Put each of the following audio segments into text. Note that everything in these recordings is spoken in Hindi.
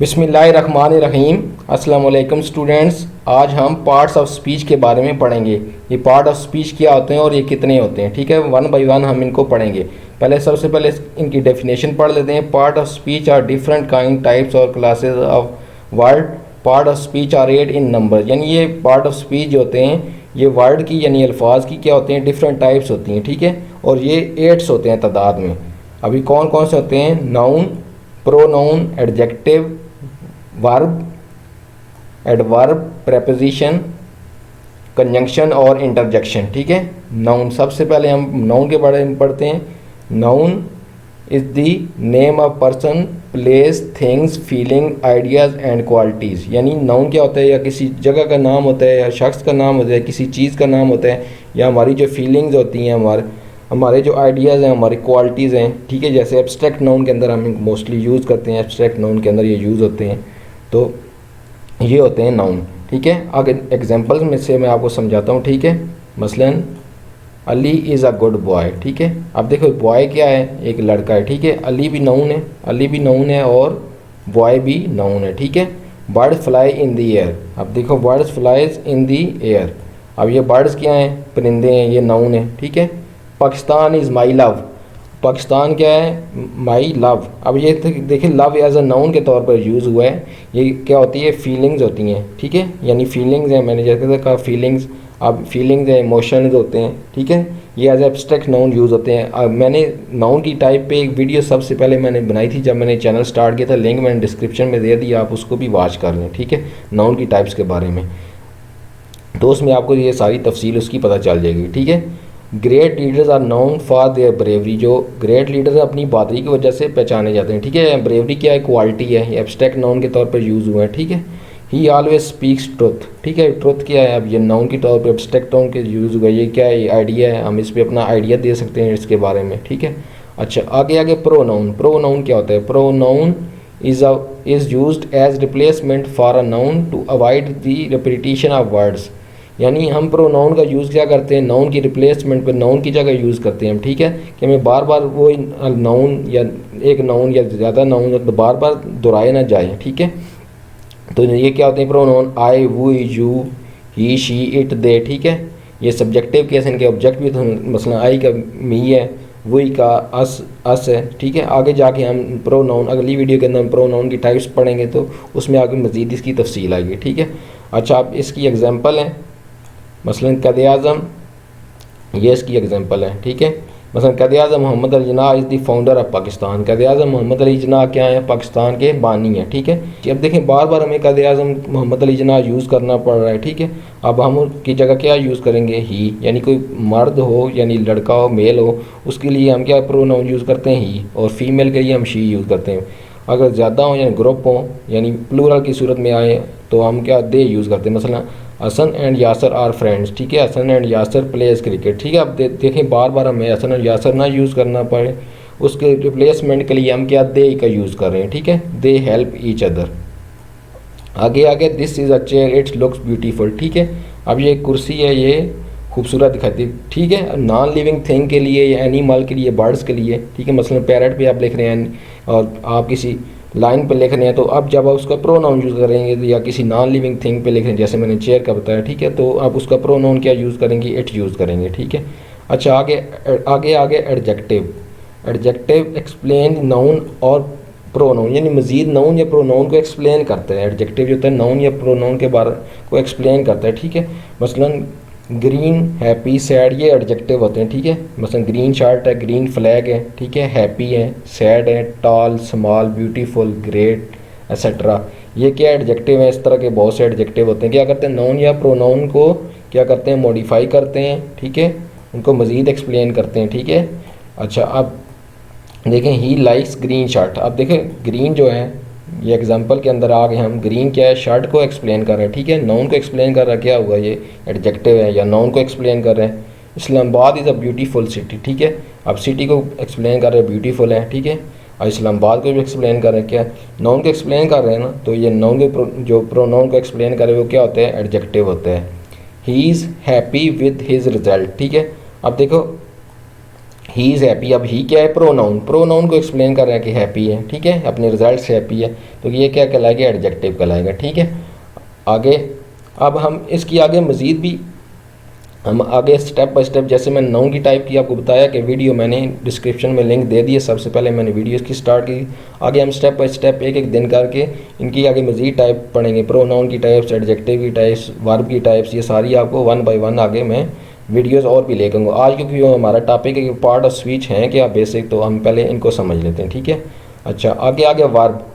बिस्मिल्लाहिर्रहमानिर्रहीम। अस्सलाम वालेकुम स्टूडेंट्स। आज हम पार्ट्स ऑफ स्पीच के बारे में पढ़ेंगे। ये पार्ट ऑफ स्पीच क्या होते हैं और ये कितने होते हैं, ठीक है। वन बाय वन हम इनको पढ़ेंगे। सबसे पहले इनकी डेफिनेशन पढ़ लेते हैं। Part of speech are different kind types और classes of word. Part of speech are eight in number, यानी ये पार्ट ऑफ स्पीच जो होते हैं ये वर्ड की यानी अल्फाज की क्या होते हैं, डिफरेंट टाइप्स होती हैं, ठीक है। और ये एट्स होते हैं तादाद में। अभी कौन कौन से होते हैं? Noun, pronoun, adjective, verb, adverb, preposition, conjunction और इंटरजेक्शन, ठीक है। नाउन, सबसे पहले हम नाउन के बारे में पढ़ते हैं। Noun is the name of person, place, things, feeling, ideas and qualities. यानी नाउन क्या होता है? या किसी जगह का नाम होता है, या शख्स का नाम होता है, किसी चीज़ का नाम होता है, या हमारी जो फीलिंग्स होती हैं, हमारे जो आइडियाज़ हैं, हमारी क्वालिटीज़ हैं, ठीक है। जैसे एब्स्ट्रैक्ट नाउन के अंदर हम मोस्टली यूज़ करते हैं, एब्स्ट्रैक्ट नाउन के अंदर ये यूज़ होते हैं, तो ये होते हैं नाउन, ठीक है। आगे एग्जांपल्स में से मैं आपको समझाता हूँ, ठीक है। मसलन Ali is a good boy, ठीक है। अब देखो बॉय क्या है? एक लड़का है, ठीक है। अली भी नाउन है, अली भी नाउन है और बॉय भी नाउन है, ठीक है। Bird fly in the air, अब देखो birds flies in the air. अब ये बर्ड्स क्या हैं? परिंदे हैं, ये नाउन है, ठीक है। Pakistan is my love, Pakistan क्या है? My love. अब ये देखिए लव एज अ नाउन के तौर पर यूज़ हुआ है। ये क्या होती है? फीलिंग्स होती हैं, ठीक है। यानी फीलिंग्स हैं, मैंने जैसे कहा फीलिंग्स। अब फीलिंग्स हैं, इमोशंस होते हैं, ठीक है। ये एज एब्स्ट्रैक्ट नाउन यूज़ होते हैं। अब मैंने नाउन की टाइप पे एक वीडियो सबसे पहले मैंने बनाई थी जब मैंने चैनल स्टार्ट किया था, लिंक मैंने डिस्क्रिप्शन में दे दिया, आप उसको भी वॉच कर लें, ठीक है। नाउन की टाइप्स के बारे में तो उसमें आपको ये सारी तफसील उसकी पता चल जाएगी, ठीक है। Great leaders are known for their bravery, जो ग्रेट लीडर्स अपनी बहादुरी की वजह से पहचाने जाते हैं, ठीक है। ब्रेवरी क्या है? क्वालिटी है, एब्स्ट्रैक्ट नाउन के तौर पर यूज़ हुआ है, ठीक है। ही ऑलवेज स्पीक्स ट्रुथ, ठीक है। ट्रुथ क्या है? अब ये नाउन के तौर पर एब्स्ट्रैक्ट नाउन के यूज़ हुआ है। ये क्या है? ये आइडिया है, हम इस पर अपना आइडिया दे सकते हैं इसके बारे में, ठीक है। अच्छा, आगे आगे प्रोनाउन। प्रोनाउन क्या होता है? Pronoun is used as replacement for a noun to avoid the repetition of words. यानी हम प्रोनाउन का यूज़ क्या करते हैं? नाउन की रिप्लेसमेंट पर नाउन की जगह यूज़ करते हैं हम, ठीक है। कि हमें बार बार वो नाउन या एक नाउन या ज़्यादा नाउन तो बार बार दोहराए ना जाए, ठीक है। तो ये क्या होते हैं प्रोनाउन? आई, वो, यू, ही, शी, इट, दे, ठीक है। ये सब्जेक्टिव केस, इनके ऑब्जेक्ट भी तो मसलन आई का मी है, वही का अस है, ठीक है। आगे जाके हम प्रोनाउन अगली वीडियो के अंदर हम प्रोनाउन की टाइप्स पढ़ेंगे तो उसमें आगे मज़ीद इसकी तफसील आएगी, ठीक है। अच्छा, अब इसकी एग्जांपल है मसलन क़ायद-ए-आज़म, ये इसकी एग्जांपल है, ठीक है। मसलन Quaid-e-Azam Mohammad Ali Jinnah is the founder of Pakistan. Quaid-e-Azam Mohammad Ali Jinnah क्या है? पाकिस्तान के बानी हैं, ठीक है। अब देखें बार बार हमें क़ायद-ए-आज़म मोहम्मद अली जिन्नाह यूज़ करना पड़ रहा है, ठीक है। अब हम उसकी जगह क्या यूज़ करेंगे? ही, यानी कोई मर्द हो यानी लड़का हो, मेल हो, उसके लिए हम क्या प्रोनाउन यूज़ करते हैं? ही। और फीमेल के लिए हम शी यूज़ करते हैं। अगर ज़्यादा हो यानी ग्रुप हो यानी प्लूरल की सूरत में आए तो हम क्या दे यूज़ करते हैं। मसलन Hasan and Yasir are friends, ठीक है। Hasan and Yasir plays cricket, ठीक है। अब देखें बार बार हमें हसन एंड यासर ना यूज़ करना पड़े, उसके रिप्लेसमेंट के लिए हम क्या दे का यूज़ कर रहे हैं, ठीक है। They help each other. आगे आगे this is a chair, it's looks beautiful, ठीक है। अब ये कुर्सी है, ये खूबसूरत दिखाती है, ठीक है। नॉन लिविंग थिंग के लिए या एनिमल के लिए, बर्ड्स के लिए, ठीक है। मसलन पैरट पे आप लिख रहे हैं और आप किसी लाइन पे लिख रहे हैं तो अब जब आप उसका प्रोनाउन यूज़ करेंगे या किसी नॉन लिविंग थिंग पे लिख रहे हैं, जैसे मैंने चेयर का बताया, ठीक है, तो आप उसका प्रोनाउन क्या यूज़ करेंगे? इट यूज़ करेंगे, ठीक है। अच्छा, आगे आगे एडजेक्टिव। एडजेक्टिव एक्सप्लेन नाउन और प्रोनाउन, यानी मज़ीद नाउन या प्रोनाउन को एक्सप्लेन करता है। एडजेक्टिव जो होता है नाउन या प्रोनाउन के बारे को एक्सप्लेन करता है, ठीक है। मसलन ग्रीन, हैप्पी, सैड, ये एडजेक्टिव होते हैं, ठीक है। मसलन ग्रीन शर्ट है, ग्रीन फ्लैग है, ठीक है। हैप्पी है, सैड है, tall, small, beautiful, great etcetera, ये क्या एडजेक्टिव है। इस तरह के बहुत से एडजेक्टिव होते हैं। क्या करते हैं? नाउन या प्रोनाउन को क्या करते हैं? मॉडिफाई करते हैं, ठीक है। उनको मज़ीद एक्सप्लेन करते हैं, ठीक है। अच्छा, अब देखें ही लाइक्स ग्रीन शर्ट। अब देखें ग्रीन जो है ये एग्जांपल के अंदर आ गए हम, ग्रीन क्या है? शर्ट को एक्सप्लेन कर रहे हैं, ठीक है। नाउन को एक्सप्लेन कर रहा है, क्या हुआ? ये एडजेक्टिव है या नाउन को एक्सप्लेन कर रहे हैं। Islamabad is a beautiful city, ठीक है। अब सिटी को एक्सप्लेन कर रहे हैं, ब्यूटीफुल है, ठीक है। और इस्लामाबाद को भी एक्सप्लेन कर रहे हैं, क्या नाउन को एक्सप्लेन कर रहे हैं ना, तो ये नाउन के जो प्रोनाउन को एक्सप्लेन कर रहे हैं वो क्या होता है? एडजेक्टिव होता है। He is happy with his result, ठीक है। अब देखो ही इज़ हैप्पी। अब ही क्या है, प्रोनाउन, प्रोनाउन को एक्सप्लेन कर रहा है कि हैप्पी है, ठीक है, अपने रिजल्ट से हैप्पी है, तो ये क्या कहलाएगा, एडजेक्टिव कहलाएगा, ठीक है। आगे अब हम इसकी आगे मज़ीद भी हम आगे स्टेप बाय स्टेप, जैसे मैं नाउन की टाइप की आपको बताया कि वीडियो मैंने डिस्क्रिप्शन में लिंक दे दिए, सबसे पहले मैंने वीडियो इसकी स्टार्ट की। आगे हम स्टेप बाय स्टेप एक एक दिन करके इनकी आगे मज़ीद टाइप पढ़ेंगे, प्रोनाउन की टाइप्स, एडजेक्टिव की टाइप्स, वर्ब की टाइप्स, ये सारी आपको वन बाय वन आगे मैं वीडियोस और भी लेकर आऊँगा। आज क्योंकि वो हमारा टॉपिक है, पार्ट ऑफ स्पीच हैं क्या बेसिक, तो हम पहले इनको समझ लेते हैं, ठीक है। अच्छा, आगे आगे वर्ब।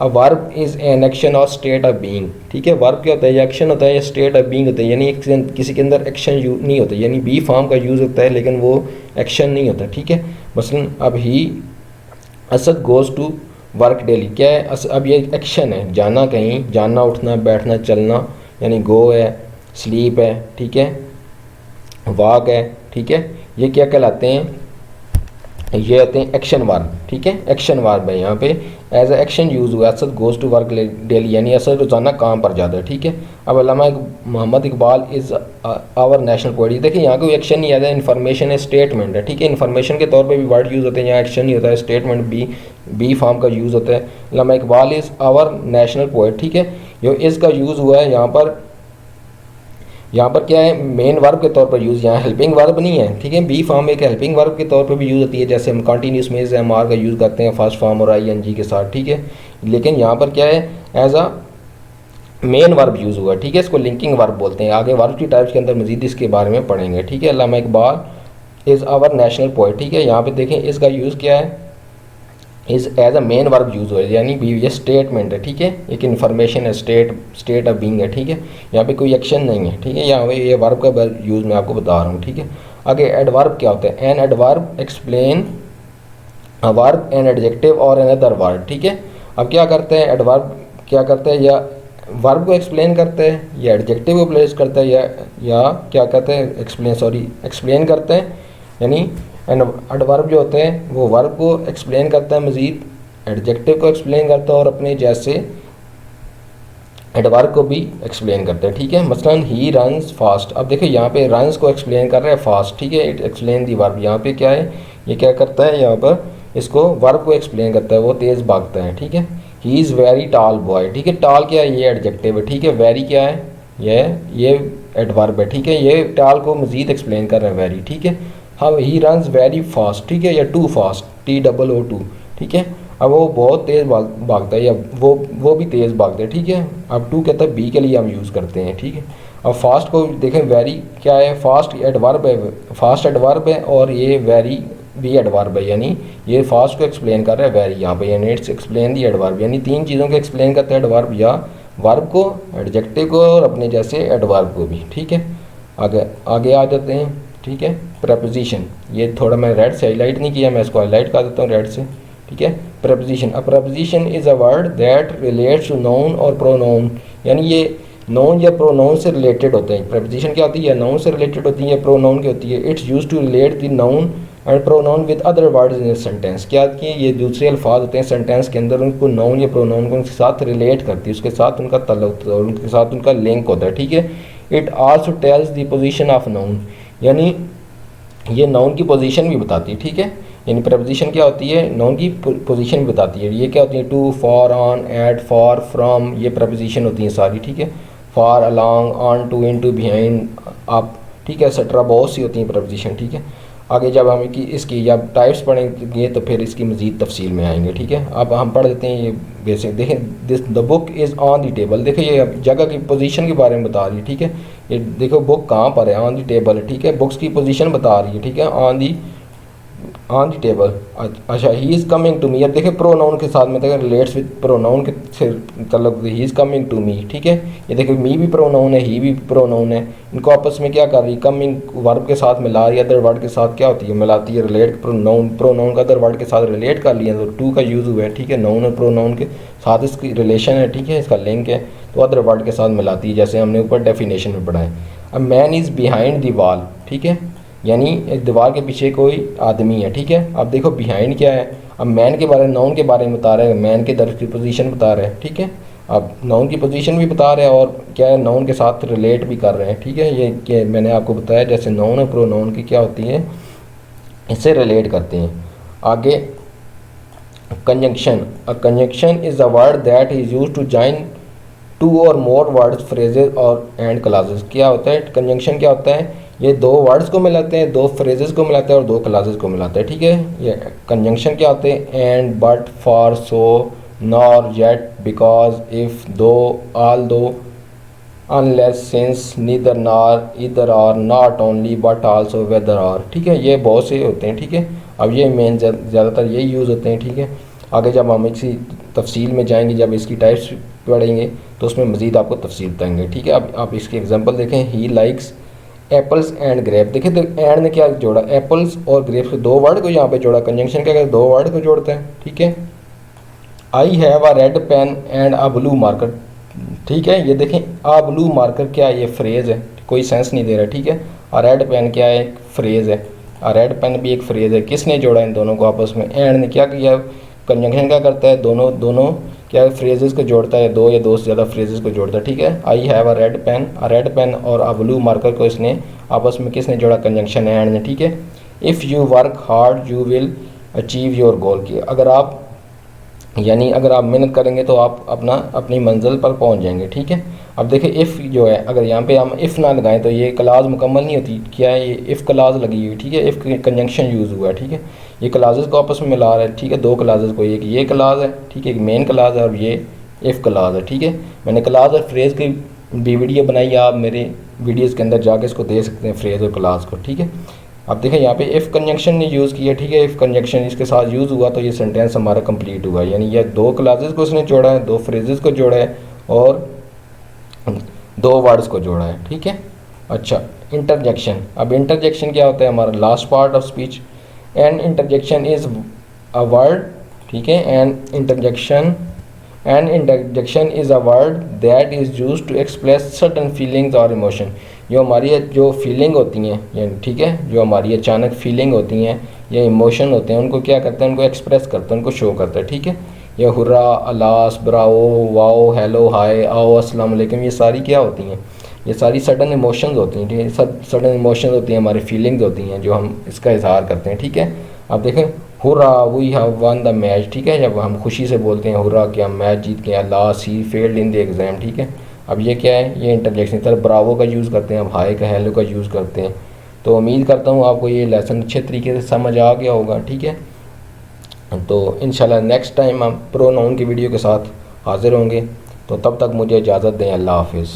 अब वर्ब इज़ एन एक्शन और स्टेट ऑफ बीइंग, ठीक है। वर्ब क्या होता है, या एक्शन होता है या स्टेट ऑफ बीइंग होता है, यानी किसी के अंदर एक्शन नहीं होता, यानी बी फॉर्म का यूज़ होता है लेकिन वो एक्शन नहीं होता, ठीक है। मसलन अब he Asad goes to work daily, क्या है, अब ये एक्शन है, जाना कहीं, जाना, उठना, बैठना, चलना, यानी गो है, स्लीप है, ठीक है, वॉक है, ठीक है, ये क्या कहलाते हैं, ये होते हैं एक्शन वर्ब, ठीक है। एक्शन वर्ब है यहाँ पे, एज ए एक्शन यूज़ हुआ, Asad goes to work daily, यानी असद रोज़ाना काम पर जाता है, ठीक है। अब Allama Mohammad Iqbal is our national poet, देखिए यहाँ कोई एक्शन नहीं आता है, इन्फॉर्मेशन है, स्टेटमेंट है, ठीक है। इन्फॉर्मेशन के तौर पे भी वर्ड यूज़ होते हैं, यहाँ एक्शन नहीं होता है, स्टेटमेंट बी फॉर्म का यूज़ होता है। Allama Iqbal is our national poet, ठीक है। जो इज़ का यूज़ हुआ है यहाँ पर क्या है, मेन वर्ब के तौर पर यूज़, यहाँ हेल्पिंग वर्ब नहीं है, ठीक है। बी फॉर्म एक हेल्पिंग वर्ब के तौर पर भी यूज़ होती है, जैसे हम कंटिन्यूस में एम आर का यूज़ करते हैं फर्स्ट फॉर्म और ING के साथ, ठीक है। लेकिन यहाँ पर क्या है, as a main verb use हुआ, ठीक है, इसको लिंकिंग वर्ब बोलते हैं। आगे वर्ब की टाइप्स के अंदर मजीद इसके बारे में पढ़ेंगे, ठीक है। Allama Iqbal is our national poet, ठीक है। यहाँ पर देखें इसका यूज़ क्या है, is as a main verb use हुआ है, यानी ये स्टेटमेंट है, ठीक है, एक इन्फॉर्मेशन है, स्टेट ऑफ बीइंग है, ठीक है। यहाँ पे कोई एक्शन नहीं है, ठीक है, यहाँ पे ये वर्ब का यूज़ मैं आपको बता रहा हूँ, ठीक है। आगे एडवर्ब क्या होता है, an adverb explain a verb, an adjective और एन अदर वर्ड, ठीक है। अब क्या करते हैं, एडवर्ब क्या करते हैं, या वर्ब को एक्सप्लेन करते हैं, या एडजेक्टिव को प्लेस करते हैं, या क्या कहते हैं, एक्सप्लेन करते हैं, यानी एडवर्ब जो होते हैं वो वर्ब को एक्सप्लेन करता है, मज़ीद एडजेक्टिव को एक्सप्लेन करता है, और अपने जैसे एडवर्ब को भी एक्सप्लेन करता है, ठीक है। मसलन ही रन्स फास्ट, अब देखिए यहाँ पे रन्स को एक्सप्लेन कर रहा है फास्ट, ठीक है, इट एक्सप्लेन दी वर्ब, यहाँ पे क्या है, ये क्या करता है, यहाँ पर इसको वर्ब को एक्सप्लेन करता है, वो तेज़ भागता है, ठीक है। He is very tall boy, ठीक है, टॉल क्या है, ये एडजेक्टिव है, ठीक है। वेरी क्या है, ये एडवर्ब है, ठीक है, ये टॉल को मज़ीद एक्सप्लेन कर रहा है, वेरी, ठीक है। हाँ, ही रन्स वेरी फास्ट, ठीक है, या टू फास्ट, TOO2, ठीक है। अब वो बहुत तेज़ भागता है, या वो भी तेज़ भागता है, ठीक है। अब टू कहता है बी के लिए हम यूज़ करते हैं, ठीक है। अब फास्ट को देखें, वेरी क्या है, फास्ट एडवर्ब है, फास्ट एडवर्ब है, और ये वेरी भी एडवर्ब है, यानी ये फास्ट को एक्सप्लेन कर रहा है, वेरी यहाँ पे, यानी इट्स एक्सप्लेन दी एडवर्ब, यानी तीन चीज़ों को एक्सप्लेन करता है एडवर्ब, या वर्ब को, एडजेक्टिव को, और अपने जैसे एडवर्ब को भी, ठीक है। आगे आ जाते हैं, ठीक है। प्रपोजिशन, ये थोड़ा मैं रेड से हाईलाइट नहीं किया, मैं इसको हाईलाइट कर देता हूँ रेड से, ठीक है। Preposition, a preposition is a word that relates to noun और प्रोनाउन, यानी ये नाउन या प्रोनाउन से रिलेटेड होते हैं। प्रपोजिशन क्या होती है, नाउन से रिलेटेड होती है या प्रोनाउन की होती है। It's use to relate the noun and pronoun with other words in sentence, क्या कि ये दूसरे अल्फाज होते हैं सेंटेंस के अंदर, उनको नाउन या प्रोनाउन को उनके साथ रिलेट करती है, उसके साथ उनका ताल्लुक और उनके साथ उनका लिंक होता है, ठीक है। It also tells the position of noun, यानी ये नाउन की पोजीशन भी बताती है, ठीक है। यानी प्रपोजिशन क्या होती है, नाउन की पोजीशन भी बताती है। ये क्या होती है, to, for, on, at, for, from, ये प्रपोजिशन होती हैं सारी, ठीक है। For, along, onto, into, behind, up, ठीक है, एक्सेट्रा, बहुत सी होती हैं प्रपोजिशन, ठीक है। आगे जब हम इसकी जब टाइप्स पढ़ेंगे तो फिर इसकी मज़ीद तफसील में आएंगे, ठीक है। अब हम पढ़ लेते हैं ये बेसिक, देखें this the book is on the table, देखिए ये जगह की पोजीशन के बारे में बता रही है, ठीक है। ये देखो बुक कहाँ पर है, ऑन दी टेबल है, ठीक है, बुक्स की पोजीशन बता रही है, ठीक है, ऑन दी टेबल। अच्छा, he is coming to me, अब देखिए प्रोनाउन के साथ में देखिए रिलेट्स विद प्रोनाउन के से मतलब he is coming to me, ठीक है। ये देखिए मी भी प्रोनाउन है, ही भी प्रोनाउन है, इनको आपस में क्या कर रही है, कमिंग वर्ब के साथ मिला रही है, अदर वर्ड के साथ क्या होती है, मिलाती है, रिलेट, प्रोनाउन का अदर वर्ड के साथ रिलेट कर लिया, तो टू का यूज़ हुआ है, ठीक है। नाउन और प्रोनाउन के साथ इसकी रिलेशन है, ठीक है, इसका लिंक है, तो अदर वर्ड के साथ मिलाती है, जैसे हमने ऊपर डेफिनेशन में पढ़ा है। अब man is behind the wall, ठीक है, यानी एक दीवार के पीछे कोई आदमी है, ठीक है। अब देखो बिहाइंड क्या है, अब मैन के बारे में, नाउन के बारे में बता रहे हैं, मैन के दर्ज की पोजीशन बता रहे हैं, ठीक है। अब नाउन की पोजीशन भी बता रहे हैं और क्या है, नाउन के साथ रिलेट भी कर रहे हैं, ठीक है। ये मैंने आपको बताया जैसे नाउन और प्रोनाउन की क्या होती है, इससे रिलेट करते हैं। आगे conjunction, a conjunction is a word that is use to join two और मोर वर्ड्स, फ्रेजेस और एंड क्लासेस। क्या होता है कंजंक्शन? क्या होता है? ये दो वर्ड्स को मिलाते हैं, दो फ्रेजेस को मिलाते हैं और दो क्लासेस को मिलाते हैं, ठीक है। ये कंजंक्शन क्या होते हैं? And, but, for, so, nor, yet, because, if, though, although, unless, since, neither, nor, either, or, not only, but also, whether, or, ठीक है। ये बहुत से होते हैं, ठीक है। अब ये मेन ज़्यादातर ये यूज़ होते हैं, ठीक है। आगे जब हम इसी तफसील में जाएंगे, जब इसकी टाइप्स पढ़ेंगे तो उसमें मज़ीद आपको तफसील बताएंगे, ठीक है। अब आप इसके एग्जांपल देखें। He likes apples and grep. देखिए तो एंड ने क्या जोड़ा? एप्पल्स और ग्रेप्स, दो वर्ड को यहाँ पे जोड़ा। कंजंक्शन क्या कहते हैं? दो वर्ड को जोड़ते हैं, ठीक है। I have a red pen and a blue marker, ठीक है। ये देखें अ ब्लू मार्कर क्या है? ये फ्रेज़ है, कोई सेंस नहीं दे रहा, ठीक है। अ रेड पेन क्या है? एक फ्रेज़ है। अ रेड पेन भी एक फ्रेज़ है। किसने जोड़ा इन दोनों को आपस में? एंड ने क्या किया? कंजंक्शन क्या करता है? दोनों दोनों क्या फ्रेजेस को जोड़ता है, दो या दो से ज़्यादा फ्रेजेस को जोड़ता है, ठीक है। I have a red pen और अ ब्लू मार्कर को इसने आपस में किसने जोड़ा? कंजंक्शन एंड ने, ठीक है। If you work hard you will achieve your goal की, अगर आप यानी अगर आप मेहनत करेंगे तो आप अपनी मंजिल पर पहुंच जाएंगे, ठीक है। अब देखिए इफ़ जो है, अगर यहाँ पे हम इफ़ ना लगाएं तो ये क्लास मुकम्मल नहीं होती। क्या है? ये इफ़ क्लास लगी हुई, ठीक है। इफ़ कंजंक्शन यूज़ हुआ है, ठीक है। ये क्लासेस को आपस में मिला रहा है, ठीक है। दो क्लासेस को, एक ये क्लास है, ठीक है, एक मेन क्लास है और ये इफ़ क्लास है, ठीक है। मैंने क्लास और फ्रेज़ की भी वीडियो बनाई है, आप मेरे वीडियोज़ के अंदर जाके इसको देख सकते हैं, फ्रेज़ और क्लास को, ठीक है। अब देखें यहाँ पे इफ़ कंजंक्शन ने यूज़ किया, ठीक है। इफ़ कंजंक्शन इसके साथ यूज़ हुआ तो ये सेंटेंस हमारा कंप्लीट हुआ, यानी ये दो क्लासेस को इसने जोड़ा है, दो फ्रेजेस को जोड़ा है और दो वर्ड्स को जोड़ा है, ठीक है। अच्छा, इंटरजेक्शन। अब इंटरजेक्शन क्या होता है? हमारा last part of speech. And interjection is a word, ठीक है। And interjection is a word that is use to express certain feelings और इमोशन। जो हमारी जो फीलिंग होती हैं, यानी ठीक है, जो हमारी अचानक फीलिंग होती हैं या इमोशन होते हैं, उनको क्या करते हैं? उनको एक्सप्रेस करते हैं, उनको शो करता है, ठीक है। ये hurrah, alas, bravo, wow, hello, hi, आओ, अस्सलाम वालेकुम, ये सारी क्या होती हैं? ये सारी सडन इमोशंस होती हैं, ठीक है। सब सडन इमोशंस होती हैं, हमारी फीलिंग्स होती हैं जो हम इसका इजहार करते हैं, ठीक है। अब देखें hurrah we have won the match, ठीक है। जब हम खुशी से बोलते हैं हुर्रा कि हम मैच जीत गए, alas he failed in the exam, ठीक है। अब ये क्या है? ये इंटरजेक्शन। तरह ब्रावो का यूज़ करते हैं, अब हाय का, हेलो का यूज़ करते हैं। तो उम्मीद करता हूँ आपको ये लेसन अच्छे तरीके से समझ आ गया होगा, ठीक है। तो इंशाल्लाह नेक्स्ट टाइम हम प्रोनाउन की वीडियो के साथ हाज़िर होंगे। तो तब तक मुझे इजाज़त दें। अल्लाह हाफिज़।